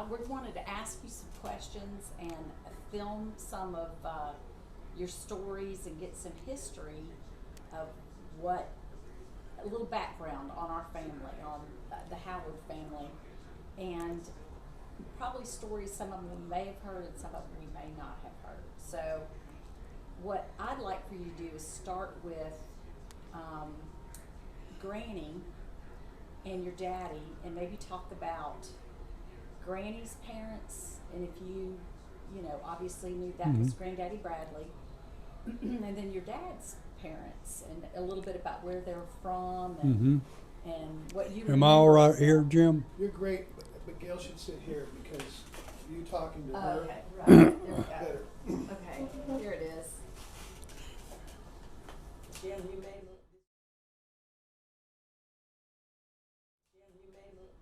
we wanted to ask you some questions and film some of your stories and get some history of what, a little background on our family, on the Howard family, and probably stories some of them we may have heard and some of them we may not have heard. So what I'd like for you to do is start with Granny and your daddy, and maybe talk about Granny's parents, and if you obviously knew that was Granddaddy Bradley, and then your dad's parents, and a little bit about where they're from, and what you. Am I all right here, Jim? You're great, but Gail should sit here because you talking to Oh, her. okay, right. There we go. Better. Okay, here it is. Jim, you may look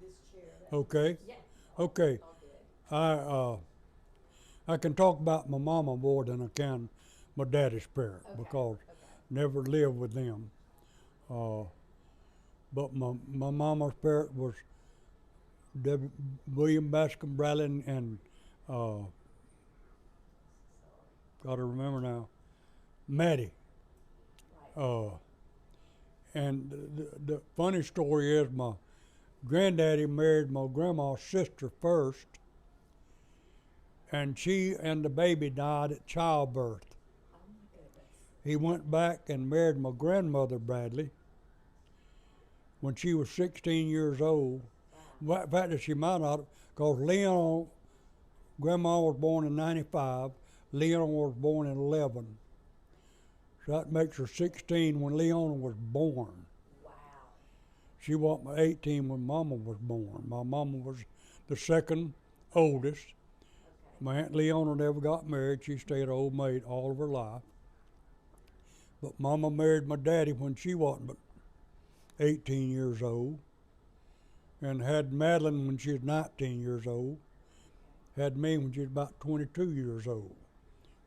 this chair. Okay. Yeah. Okay. All good. I can talk about my mama more than I can my daddy's parent because never lived with them. But my mama's parent was William Bascom Bradley and gotta remember now, Maddie. And the funny story is my granddaddy married my grandma's sister first, and she and the baby died at childbirth. Oh my goodness. He went back and married my grandmother Bradley when she was 16 years old. In fact, she might not, because Leon, Grandma was born in 95, Leon was born in 11. So that makes her 16 when Leon was born. Wow. She wasn't 18 when Mama was born. My mama was the second oldest. My Aunt Leona never got married. She stayed an old maid all of her life. But Mama married my daddy when she wasn't but 18 years old, and had Madeline when she was 19 years old. Had me when she was about 22 years old.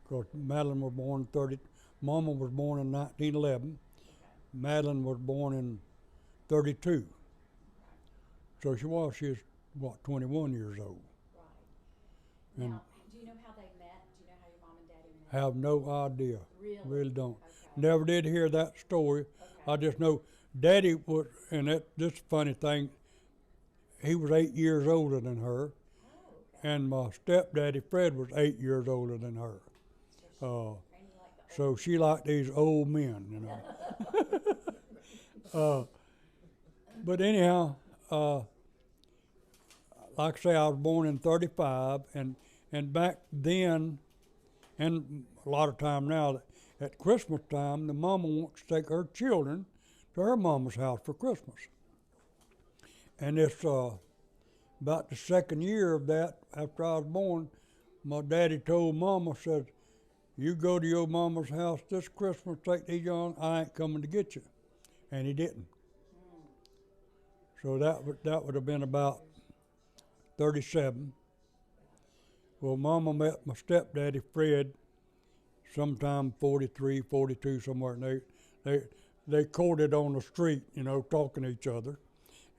Because Madeline was born 30. Mama was born in 1911. Madeline was born in 32. So she was 21 years old. Right. And Now, do you know how they met? Do you know how your mom and daddy met? have no idea. Really? Don't. Okay. Never did hear that story. Okay. I just know Daddy was, and this funny thing, he was 8 years older than her, and my stepdaddy Fred was 8 years older than her. Granny liked the So she liked these old men, But anyhow, like I say, I was born in 35, and back then, and a lot of time now, at Christmas time, the mama wants to take her children to her mama's house for Christmas. And it's about the second year of that, after I was born, my daddy told Mama, said, you go to your mama's house this Christmas, take these young, I ain't coming to get you. And he didn't. So that would have been about 37. Well, Mama met my stepdaddy Fred sometime 43, 42, somewhere, and they courted on the street, talking to each other.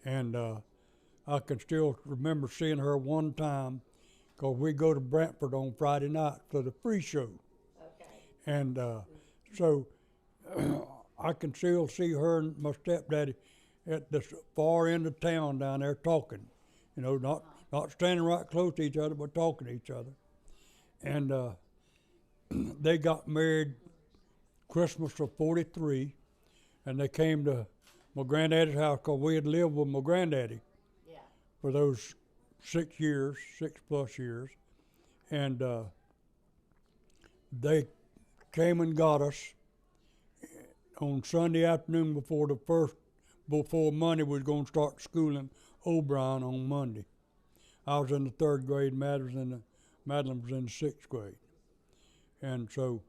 And I can still remember seeing her one time, because we go to Brantford on Friday night for the free show. Okay. And so I can still see her and my stepdaddy at the far end of town down there talking, not standing right close to each other, but talking to each other. And they got married Christmas of 43, and they came to my granddaddy's house because we had lived with my granddaddy Yeah. for those 6 plus years. And they came and got us on Sunday afternoon before Monday was going to start school in O'Brien on Monday. I was in the 3rd grade, Madeline was in the 6th grade. And so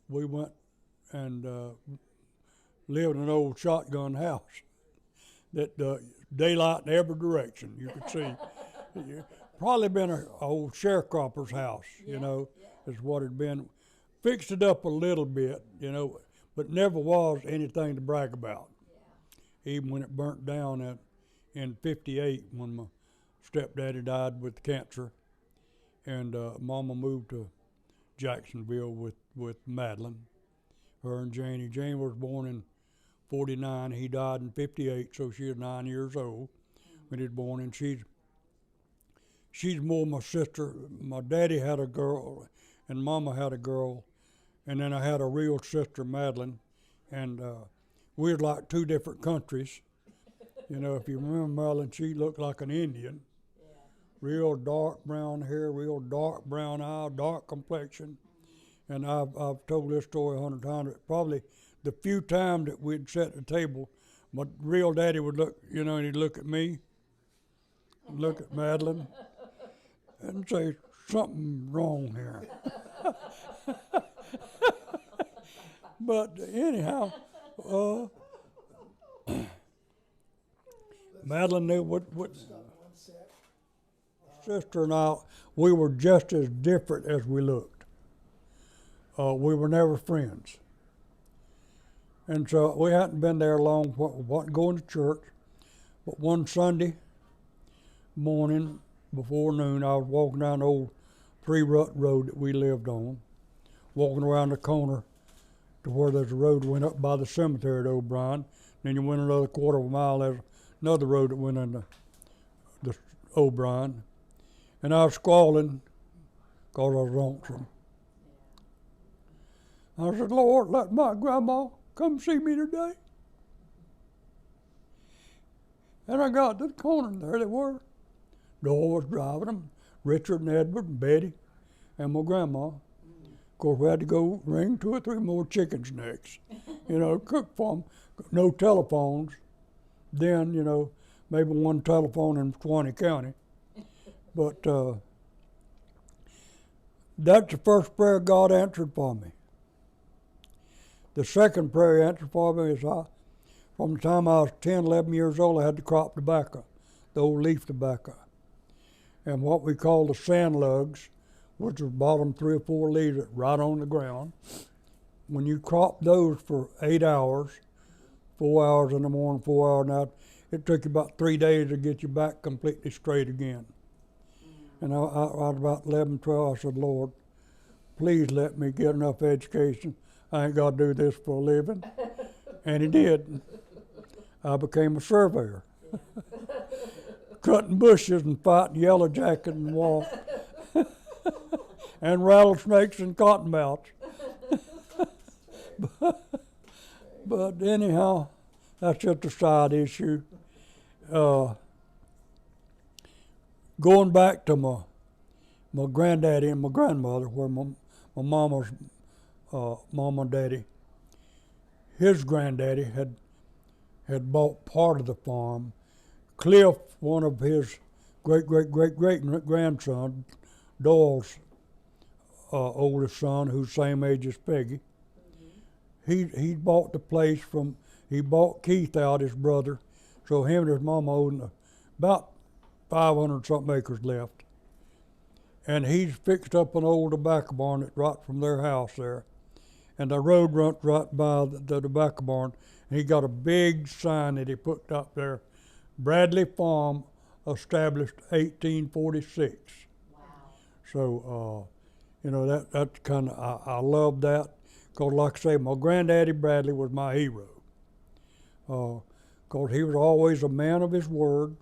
we went and lived in an old shotgun house that daylight in every direction you could see. Probably been an old sharecropper's house, is what it had been. Fixed it up a little bit, but never was anything to brag about. Yeah. Even when it burnt down in 58, when my Stepdaddy died with cancer, and Mama moved to Jacksonville with Madeline. Her and Janie. Janie was born in 49. He died in 58, so she was 9 years old when he was born, and she's more my sister. My daddy had a girl, and Mama had a girl, and then I had a real sister, Madeline, and we was like two different countries. You know, if you remember Madeline, she looked like an Indian. Real dark brown hair, real dark brown eye, dark complexion. And I've told this story 100 times. Probably the few times that we'd sit at the table, my real daddy would look, you know, and he'd look at me, and look at Madeline, and say, something wrong here. But anyhow, Madeline knew what Stop one sec. sister and I, we were just as different as we looked. We were never friends. And so we hadn't been there long, wasn't going to church. But one Sunday morning before noon, I was walking down the old three-rut road that we lived on, walking around the corner to where there's a road that went up by the cemetery at O'Brien. Then you went another quarter of a mile, there's another road that went into the O'Brien. And I was squalling because I was lonesome. I said, Lord, let my grandma come see me today. And I got to the corner, and there they were. Doyle was driving them, Richard and Edward and Betty and my grandma. Of course, we had to go wring 2 or 3 more chickens' necks, you know, cook for them. No telephones. Then, you know, maybe one telephone in Suwannee County. But that's the first prayer God answered for me. The second prayer he answered for me is from the time I was 10, 11 years old, I had to crop tobacco, the old leaf tobacco. And what we call the sand lugs, which are bottom 3 or 4 leaves right on the ground. When you crop those for 8 hours, 4 hours in the morning, 4 hours at night, it took you about 3 days to get your back completely straight again. And I was about 11, 12, I said, Lord, please let me get enough education. I ain't got to do this for a living. And he did. I became a surveyor. Cutting bushes and fighting yellow jackets and wolf. And rattlesnakes and cottonmouths. But anyhow, that's just a side issue. Going back to my granddaddy and my grandmother, where my mama's mom and daddy, his granddaddy had bought part of the farm. Cliff, one of his great-great-great-great-grandson, Doyle's oldest son, who's the same age as Peggy, he bought the place he bought Keith out, his brother, so him and his mama owned about 500 something acres left. And he's fixed up an old tobacco barn that's right from their house there. And the road runs right by the tobacco barn. And he got a big sign that he put up there, Bradley Farm, established 1846. Wow. So, you know, that's kind of, I love that. Because like I say, my granddaddy Bradley was my hero. Because he was always a man of his word.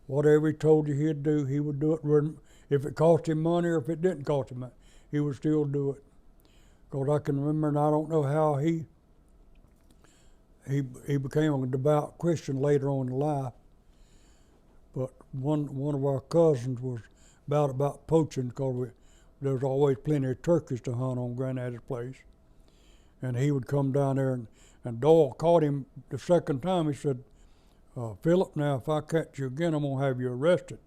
Whatever he told you he'd do, he would do it. If it cost him money or if it didn't cost him money, he would still do it. Because I can remember, and I don't know how he became a devout Christian later on in life. But one of our cousins was about poaching, because there was always plenty of turkeys to hunt on Granddaddy's place. And he would come down there, and Doyle caught him the second time. He said, Philip, now if I catch you again, I'm gonna have you arrested.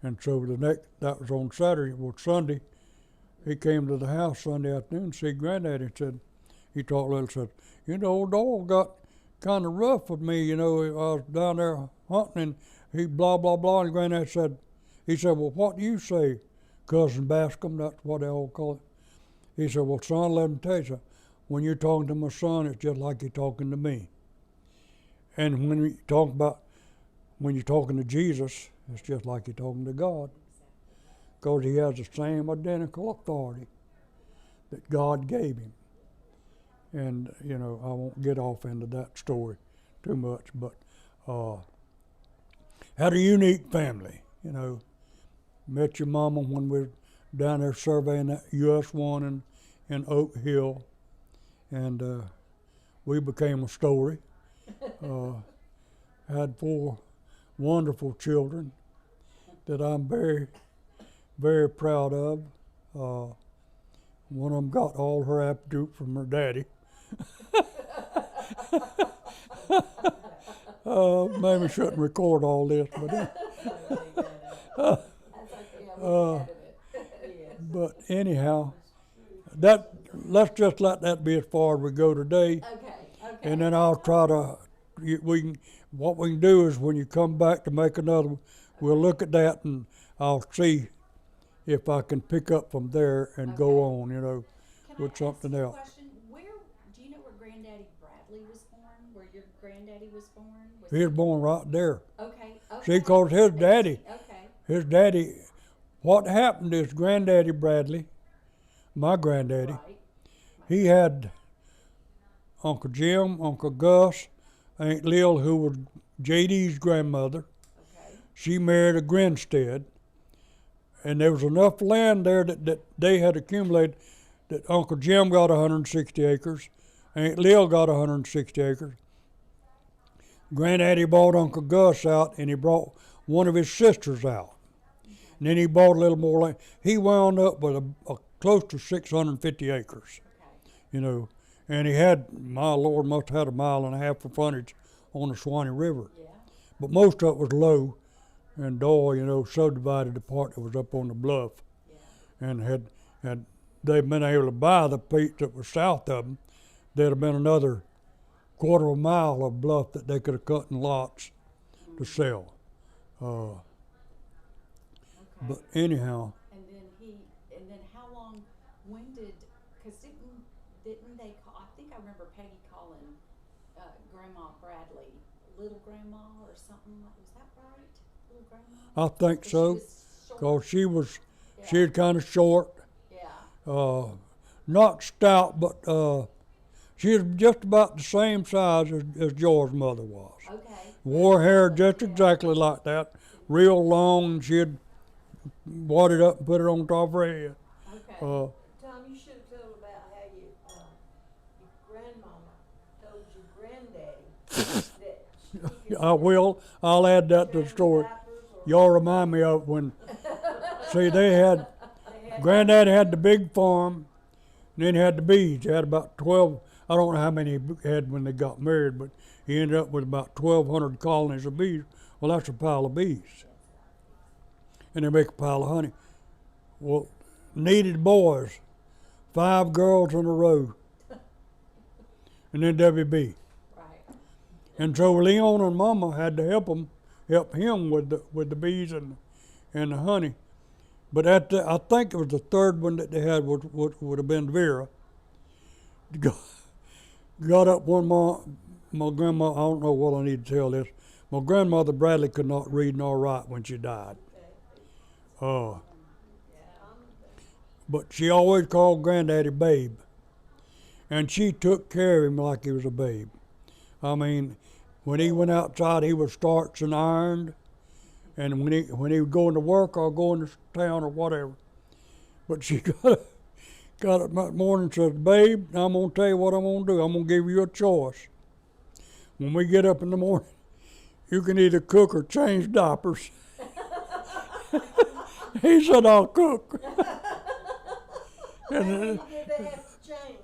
And so that was on Saturday. Well, Sunday, he came to the house Sunday afternoon and see Granddaddy and said, he talked a little, said, you know, old Doyle got kind of rough with me, you know, I was down there hunting and he blah, blah, blah. And Granddaddy said, well, what do you say, Cousin Bascom? That's what they all call it. He said, well, son, let me tell you, when you're talking to my son, it's just like you're talking to me. And when we talk about when you're talking to Jesus, it's just like you're talking to God, because he has the same identical authority that God gave him. And, you know, I won't get off into that story too much, but had a unique family, you know. Met your mama when we were down there surveying that US 1 in Oak Hill, and we became a story. Had 4 wonderful children that I'm very, very proud of. One of them got all her aptitude from her daddy. Maybe shouldn't record all this, but but anyhow, let's just let that be as far as we go today, Okay. and then I'll try to. What we can do is when you come back to make another, we'll look at that and I'll see if I can pick up from there and go on, you know, Can with I something ask you a else. question? Where do you know where Granddaddy Bradley was born? Where your granddaddy was born? He was born right there. Okay. See, 'cause his That's- daddy- Okay. His daddy, what happened is Granddaddy Bradley, my granddaddy, Right. he had Uncle Jim, Uncle Gus, Aunt Lil, who was JD's grandmother. Okay. She married a Grinstead, and there was enough land there that they had accumulated that Uncle Jim got 160 acres, Aunt Lil got 160 acres. Granddaddy bought Uncle Gus out, and he brought one of his sisters out. And then he bought a little more land. He wound up with a close to 650 acres, Okay. you know. And he had, my Lord, must have had 1.5 miles of frontage on the Swanee River. Yeah. But most of it was low, and Doyle, you know, subdivided the part that was up on the bluff, Yeah. and had they'd been able to buy the piece that was south of them, there'd have been another quarter of a mile of bluff that they could have cut in lots to sell. Okay. But anyhow, And then how long? When did? Because didn't they call? I think I remember Peggy calling Grandma Bradley Little Grandma or something. Was that right? Little Grandma. I think 'Cause so, She was because short. she was kind of short, Yeah. not stout, but she was just about the same size as George's mother was. Okay. Wore hair just exactly like that, real long. She'd wad it up and put it on top of her head. Okay. Tom, you should have told about how your grandmama told your granddaddy that she could I will. I'll add that to the change story. diapers or Y'all remind me of when. See, they had Granddaddy had the big farm, and then he had the bees. He had about 12. I don't know how many he had when they got married, but he ended up with about 1,200 colonies of bees. Well, that's a pile of bees, and they make a pile of honey. Well, needed boys, 5 girls in a row, and then WB. Right. And so Leon and Mama had to help him with the bees and the honey. But I think it was the third one that they had would have been Vera. Got up one morning, my grandma, I don't know what I need to tell this. My grandmother Bradley could not read nor write when she died. But she always called Granddaddy Babe. And she took care of him like he was a babe. I mean, when he went outside, he was starched and ironed. And when he would go into work or go into town or whatever. But she got up that morning and said, "Babe, I'm going to tell you what I'm going to do. I'm going to give you a choice. When we get up in the morning, you can either cook or change diapers." He said, "I'll cook." And did they have to change?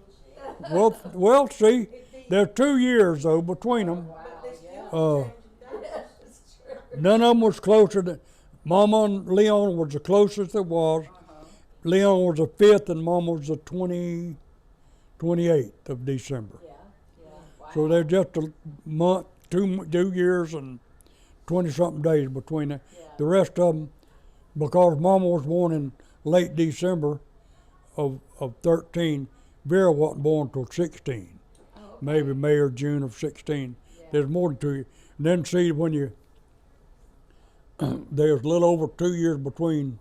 well, see, there's 2 years though between them. Wow. But they still Uh, changed diapers. That's true. None of them was closer than Mama and Leon was the closest there was. Leon was the 5th and Mama was the 28th of December. Yeah. Yeah. Wow. So they're just a month, 2 years and 20-something days between them. Yeah. The rest of them, because Mama was born in late December of 13, Vera wasn't born till 16, Oh, okay. maybe May or June of 16. Yeah. There's more than 2 years. And then see, when you there's a little over 2 years between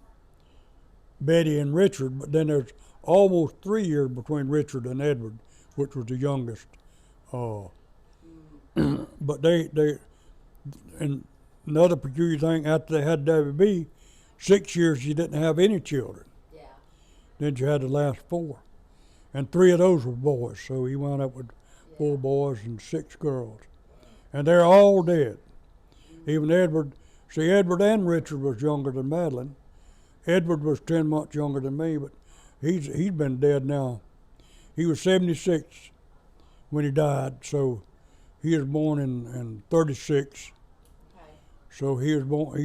Betty and Richard, but then there's almost 3 years between Richard and Edward, which was the youngest. But they and another peculiar thing, after they had WB, 6 years she didn't have any children. Yeah. Then she had the last 4, and 3 of those were boys. So he wound up with 4 boys and 6 girls, and they're all dead. Even Edward. See, Edward and Richard was younger than Madeline. Edward was 10 months younger than me, but he's been dead now. He was 76 when he died, so he was born in 36. Okay. So he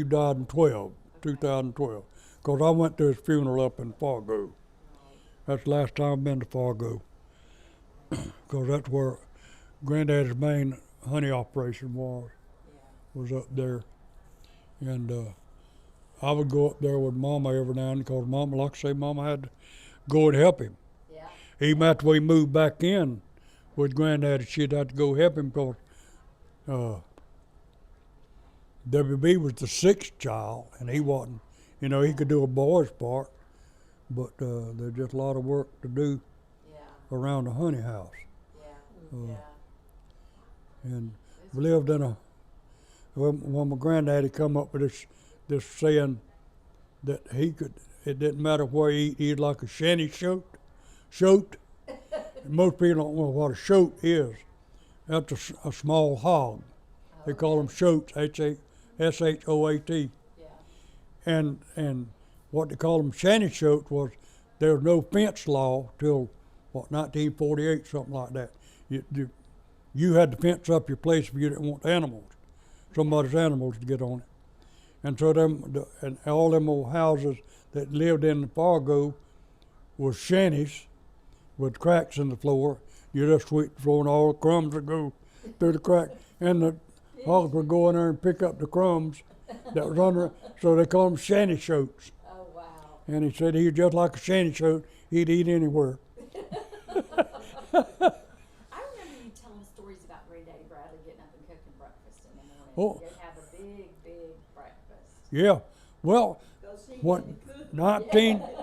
died in 2012. Because I went to his funeral up in Fargo. That's the last time I've been to Fargo. Because that's where Granddaddy's main honey operation was up there. And I would go up there with Mama every now and then, because Mama, like I say, Mama had to go and help him. Yeah. Even after we moved back in with Granddaddy, she'd have to go help him, because WB was the 6th child, and he wasn't. You know, he could do a boy's part, but there's just a lot of work to do Yeah. around the honey house. Yeah. Yeah. And we lived in when my granddaddy come up with this saying that it didn't matter where he eat like a shanty shoat. Most people don't know what a shoat is. That's a small hog. They call them shoats, S-H-O-A-T. Yeah. And what they call them shanty shoats was there was no fence law till, 1948, something like that. You had to fence up your place if you didn't want somebody's animals to get on it. And so and all them old houses that lived in Fargo was shanties with cracks in the floor. You just sweep the floor and all the crumbs would go through the crack. And the hogs would go in there and pick up the crumbs that was under, so they call them shanty shoats. Oh, wow. And he said he was just like a shanty shoat. He'd eat anywhere. I remember you telling stories about Granddaddy Bradley getting up and cooking breakfast in the morning. Oh. You'd have a big, big breakfast. Yeah. Well, Go see what Daddy cook.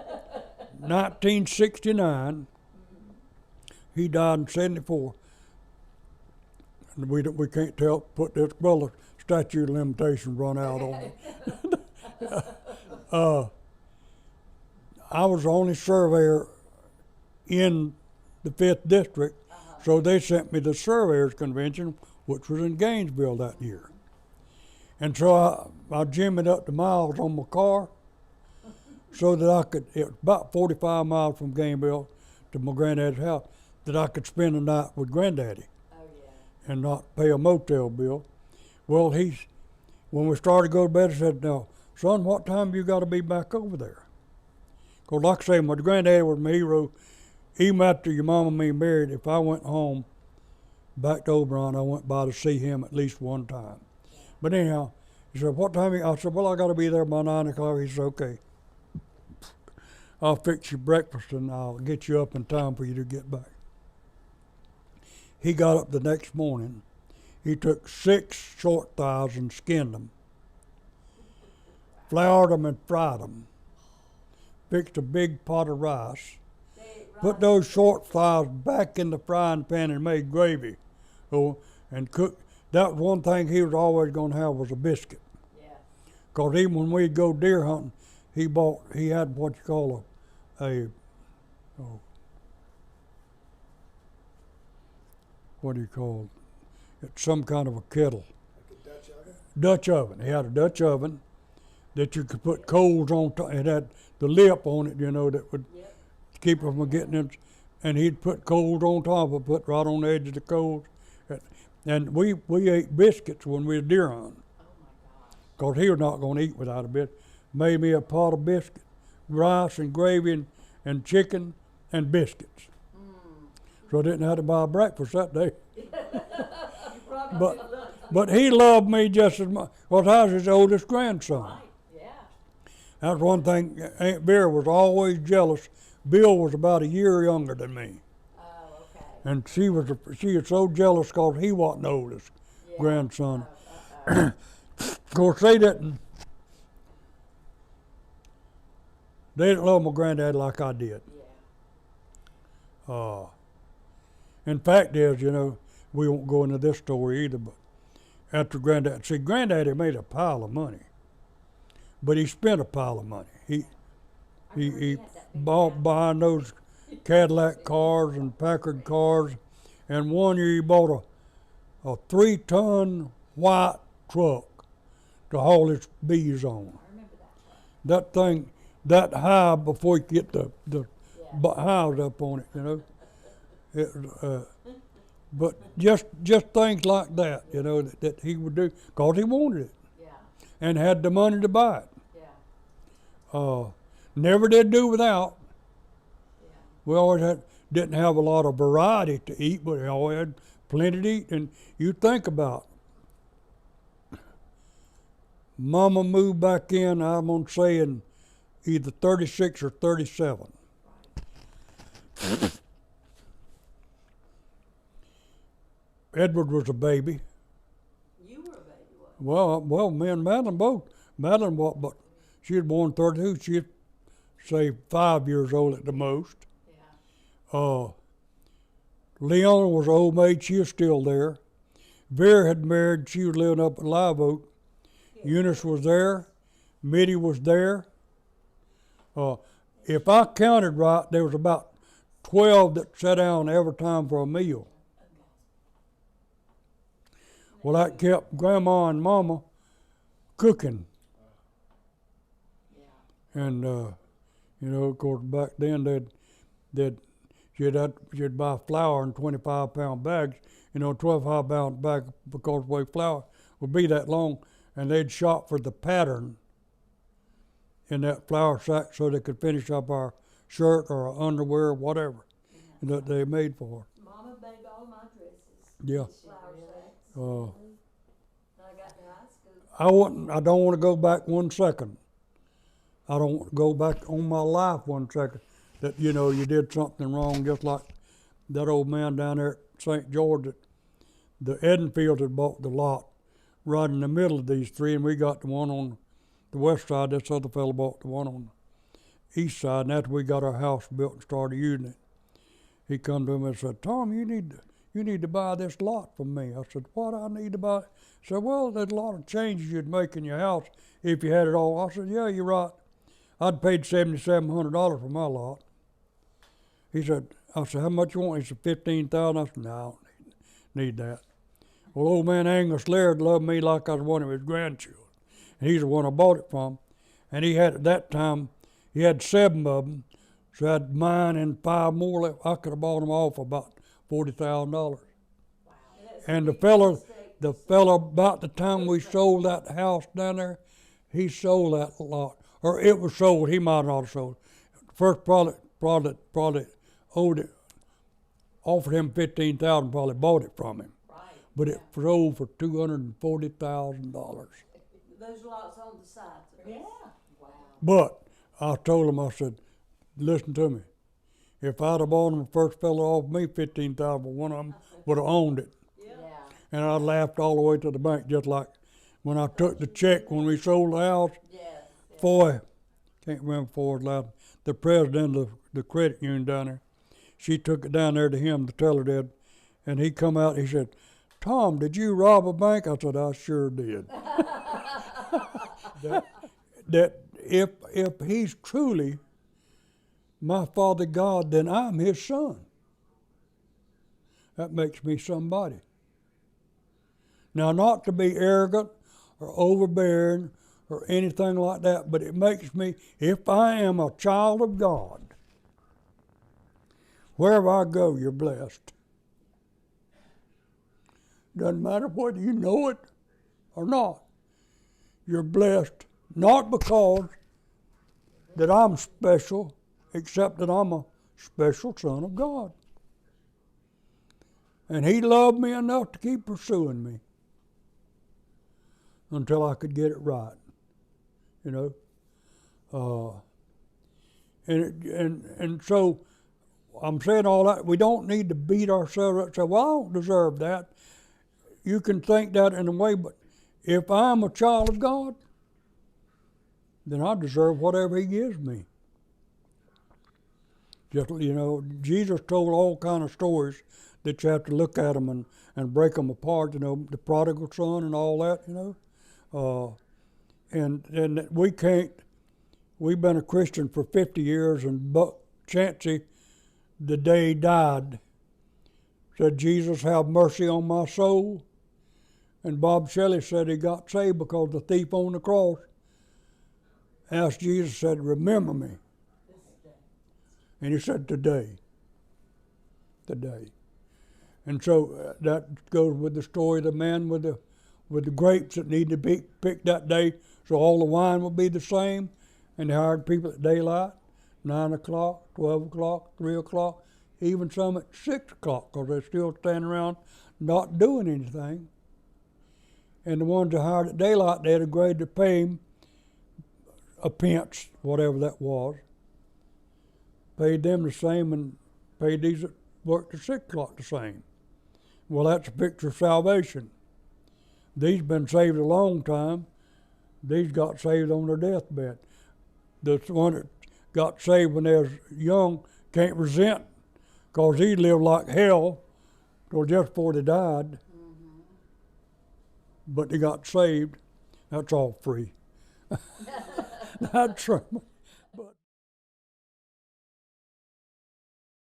1969, he died in 74. And we can't put this, well, the statute of limitations run out on it. I was the only surveyor in the 5th district, so they sent me to the surveyors convention, which was in Gainesville that year. And so I jimmied up the miles on my car so that it was about 45 miles from Gainesville to my granddaddy's house, that I could spend the night with Granddaddy Oh, yeah. and not pay a motel bill. Well, when we started to go to bed, he said, "Now, son, what time you got to be back over there?" Because like I say, my granddaddy was my hero. Even after your mama and me married, if I went home back to Oberon, I went by to see him at least one time. But anyhow, he said, "What time?" I said, "Well, I got to be there by 9 o'clock." He said, "Okay. I'll fix you breakfast and I'll get you up in time for you to get back." He got up the next morning. He took 6 short thighs and skinned them, floured them and fried them, fixed a big pot of rice, put those short thighs back in the frying pan and made gravy, and cooked. That was one thing he was always going to have, was a biscuit. Yeah. Because even when we'd go deer hunting, he had what you call what do you call it? It's some kind of a kettle. Like a Dutch oven? Dutch oven. He had a Dutch oven that you could put coals on top. It had the lip on it, that would keep them from getting in. And he'd put coals on top of it, put right on the edge of the coals. And we ate biscuits when we were deer hunting. Oh, my gosh. Because he was not going to eat without a biscuit. Made me a pot of biscuit, rice and gravy and chicken and biscuits. So I didn't have to buy breakfast that day. But he loved me just as much, because I was his oldest grandson. Right. Yeah. That's one thing. Aunt Vera was always jealous. Bill was about a year younger than me. Oh, okay. And she was so jealous because he wasn't the oldest Yeah. grandson. Oh, Of course, they didn't They didn't love my granddad like I did. Yeah. In fact is, we won't go into this story either, but after granddaddy made a pile of money, but he spent a pile of money. I heard He had that big bought house. buying those Cadillac cars and Packard cars, and one year he bought a 3-ton white truck to haul his bees on. I remember that. That thing that high before you get the Yeah. highs up on it, It, but just things like that, that he would do because he wanted it Yeah. and had the money to buy it. Yeah. Never did do without. Yeah. We always didn't have a lot of variety to eat, but we always had plenty to eat. And you think about, Mama moved back in, I'm gonna say in either 36 or 37. Edward was a baby. You were a baby, wasn't Well, me and Madeline both. Madeline, but she was born 32. She'd say 5 years old at the most. Yeah. Leona was an old maid. She was still there. Vera had married. She was living up at Live Oak. Eunice was there. Mitty was there. If I counted right, there was about 12 that sat down every time for a meal. Well, that kept Grandma and Mama cooking. Yeah. And of course, back then you'd buy flour in 25-pound bags. 25-pound bag because the way flour would be that long, and they'd shop for the pattern in that flour sack so they could finish up our shirt or our underwear, whatever that they made for her. Mama made all my dresses. Yeah. Flower sacks. Uh, When I got to high school. I don't want to go back 1 second. I don't want to go back on my life 1 second that, you did something wrong, just like that old man down there at St. George that the Edenfields had bought the lot right in the middle of these three, and we got the one on the west side. This other fellow bought the one on the east side, and after we got our house built and started using it, he come to me and said, "Tom, you need to buy this lot from me." I said, "What I need to buy?" He said, "Well, there's a lot of changes you'd make in your house if you had it all." I said, "Yeah, you're right. I'd paid $7,700 for my lot." I said, "How much you want?" He said, $15,000. I said, "No, I don't need that." Well, old man Angus Laird loved me like I was one of his grandchildren. And he's the one I bought it from. And he had, at that time, he had 7 of them. So I had mine and 5 more left. I could have bought them all for about $40,000. And the fella, about the time we sold that house down there, he sold that lot. Or it was sold, he might not have sold it. First probably owed it, offered him $15,000, probably bought it from him. Right. But it sold for $240,000. Those lots on the side. Yeah. Wow. But I told him, I said, "Listen to me. If I'd have bought him, the first fellow offered me $15,000, but one of them would have owned it." Yeah. And I laughed all the way to the bank, just like when I took the check when we sold the house. Yes. Foy, can't remember Foy's last, the president of the credit union down there, she took it down there to him, the teller did, and he come out, he said, "Tom, did you rob a bank?" I said, "I sure did." that if he's truly my Father God, then I'm his son. That makes me somebody. Now, not to be arrogant or overbearing or anything like that, but it makes me, if I am a child of God, wherever I go, you're blessed. Doesn't matter whether you know it or not. You're blessed, not because that I'm special, except that I'm a special son of God. And he loved me enough to keep pursuing me until I could get it right, And so I'm saying all that. We don't need to beat ourselves up and say, "Well, I don't deserve that." You can think that in a way, but if I'm a child of God, then I deserve whatever he gives me. Just, you know, Jesus told all kind of stories that you have to look at them and break them apart, you know, the prodigal son and all that, you know. And we can't, we've been a Christian for 50 years, and Buck Chancey, the day he died, said, Jesus, have mercy on my soul. And Bob Shelley said he got saved because the thief on the cross asked Jesus, said, remember me. And he said, today. Today. And so that goes with the story of the man with the grapes that need to be picked that day, so all the wine will be the same. And they hired people at daylight, 9 o'clock, 12 o'clock, 3 o'clock, even some at 6 o'clock, because they're still standing around not doing anything. And the ones that hired at daylight, they had agreed to pay him a pence, whatever that was. Paid them the same, and paid these that worked at 6 o'clock the same. Well, that's a picture of salvation. These been saved a long time. These got saved on their deathbed. The one that got saved when they was young can't resent, because he lived like hell till just before they died. Mm-hmm. But they got saved. That's all free. That's